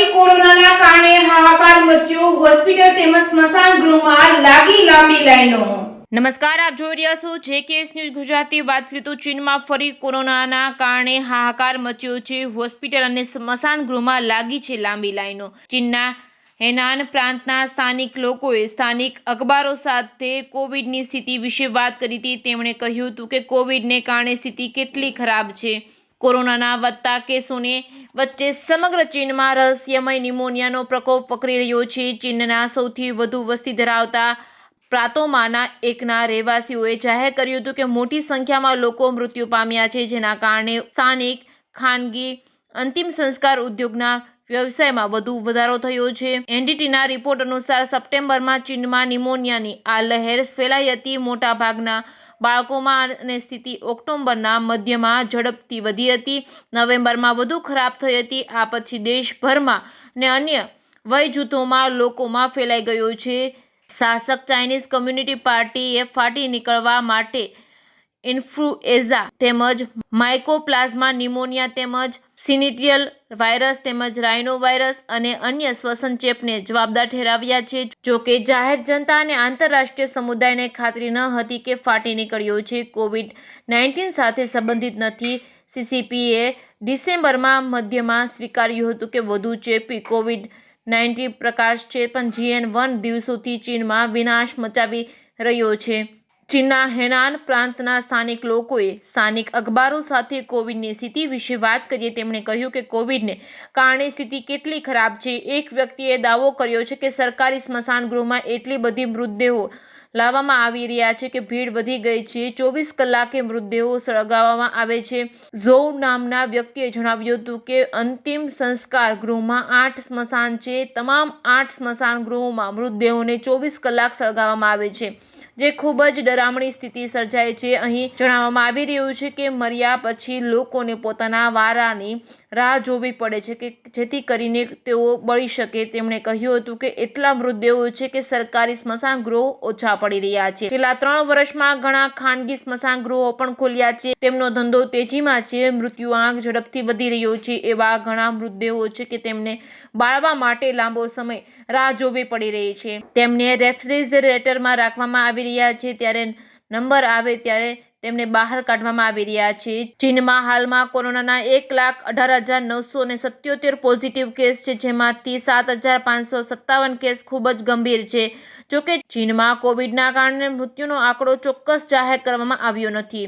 ફરી કોરોનાના કારણે હાહાકાર મચ્યો, હોસ્પિટલ તેમજ સ્મશાન ગૃહમાં લાગી લાંબી લાઈનો। નમસ્કાર, આપ જોઈ રહ્યા છો જેકેએસ ન્યૂઝ ગુજરાતી। વાત કરીએ તો ચીનમાં ફરી કોરોનાના કારણે હાહાકાર મચ્યો છે। હોસ્પિટલ અને સ્મશાન ગૃહમાં લાગી છે લાંબી લાઈનો। ચીનના હેનાન પ્રાંતના સ્થાનિક લોકોએ સ્થાનિક અખબારો સાથે કોવિડની સ્થિતિ વિશે વાત કરી હતી। તેમણે કહ્યું હતું કે કોવિડને કારણે સ્થિતિ કેટલી ખરાબ છે। કોરોનાના વધતા કેસોને વચ્ચે સમગ્ર ચીનમાં રહસ્યમય નિમોનિયાનો પ્રકોપ વકરી રહ્યો છે। ચીનના સૌથી વધુ વસ્તી ધરાવતા પ્રાંતોમાંના એકના રહેવાસીઓએ જાહેર કર્યું હતું કે મોટી સંખ્યામાં લોકો મૃત્યુ પામ્યા છે, જેના કારણે સ્થાનિક ખાનગી અંતિમ સંસ્કાર ઉદ્યોગના વ્યવસાયમાં વધુ વધારો થયો છે। એનડીટીના રિપોર્ટ અનુસાર સપ્ટેમ્બરમાં ચીનમાં નિમોનિયાની આ લહેર ફેલાઈ હતી। મોટાભાગના બાળકોમાં અને સ્થિતિ ઓક્ટોબરના મધ્યમાં ઝડપથી વધી હતી। નવેમ્બરમાં વધુ ખરાબ થઈ હતી। આ પછી દેશભરમાં ને અન્ય વય જૂથોમાં લોકોમાં ફેલાઈ ગયો છે। શાસક ચાઇનીઝ કમ્યુનિસ્ટ પાર્ટીએ ફાટી નીકળવા માટે ઇન્ફ્લુએઝા તેમજ માઇકોપ્લાઝમા નિમોનિયા તેમજ સિનિટિયલ વાયરસ તેમજ રાઇનો વાયરસ અને અન્ય શ્વસન ચેપને જવાબદાર ઠેરવ્યા છે। જોકે જાહેર જનતા અને આંતરરાષ્ટ્રીય સમુદાયને ખાતરી ન હતી કે ફાટી નીકળ્યો છે કોવિડ-19 સાથે સંબંધિત નથી। સીસીપીએ ડિસેમ્બરમાં મધ્યમાં સ્વીકાર્યું હતું કે વધુ ચેપી કોવિડ-19 પ્રકાશ છે, પણ GN1 દિવસોથી ચીનમાં વિનાશ મચાવી રહ્યો છે। ચીનના હેનાન પ્રાંતના સ્થાનિક લોકોએ સ્થાનિક અખબારો સાથે કોવિડની સ્થિતિ વિશે વાત કરી। તેમણે કહ્યું કે કોવિડને કારણે સ્થિતિ કેટલી ખરાબ છે। એક વ્યક્તિએ દાવો કર્યો છે કે સરકારી સ્મશાન ગૃહમાં એટલી બધી મૃતદેહો લાવવામાં આવી રહ્યા છે કે ભીડ વધી ગઈ છે। 24 કલાકે મૃતદેહો સળગાવવામાં આવે છે। ઝોઉ નામના વ્યક્તિએ જણાવ્યું હતું કે અંતિમ સંસ્કાર ગૃહમાં 8 સ્મશાન છે। તમામ 8 સ્મશાન ગૃહોમાં મૃતદેહોને 24 કલાક સળગાવવામાં આવે છે, જે ખૂબ જ ડરામણી સ્થિતિ સર્જાય છે। અહીં જણાવવામાં આવી રહ્યું છે કે મર્યા પછી લોકોને પોતાના વારાની રાહ જોવી પડે છે કે જેથી કરીને તેઓ બળી શકે। તેમણે કહ્યું હતું કે એટલા મૃતદેહો છે કે સરકારી સ્મશાન ગૃહો ઓછા પડી રહ્યા છે। છેલ્લા 3 વર્ષમાં ઘણા ખાનગી સ્મશાન ગૃહો પણ ખોલ્યા છે, તેમનો ધંધો તેજીમાં છે। મૃત્યુઆંક ઝડપથી વધી રહ્યો છે। એવા ઘણા મૃતદેહો છે કે તેમને બાળવા માટે લાંબો સમય રાહ જોવી પડી રહી છે। તેમને રેફ્રિજરેટરમાં રાખવામાં આવી રહ્યા છે, ત્યારે નંબર આવે ત્યારે તેમને બહાર કાઢવામાં આવી રહ્યા છે। ચીનમાં હાલમાં કોરોનાના 1,18,977 પોઝિટિવ કેસ છે, જેમાંથી 7,557 કેસ ખૂબ જ ગંભીર છે। જોકે ચીનમાં કોવિડના કારણે મૃત્યુનો આંકડો ચોક્કસ જાહેર કરવામાં આવ્યો નથી।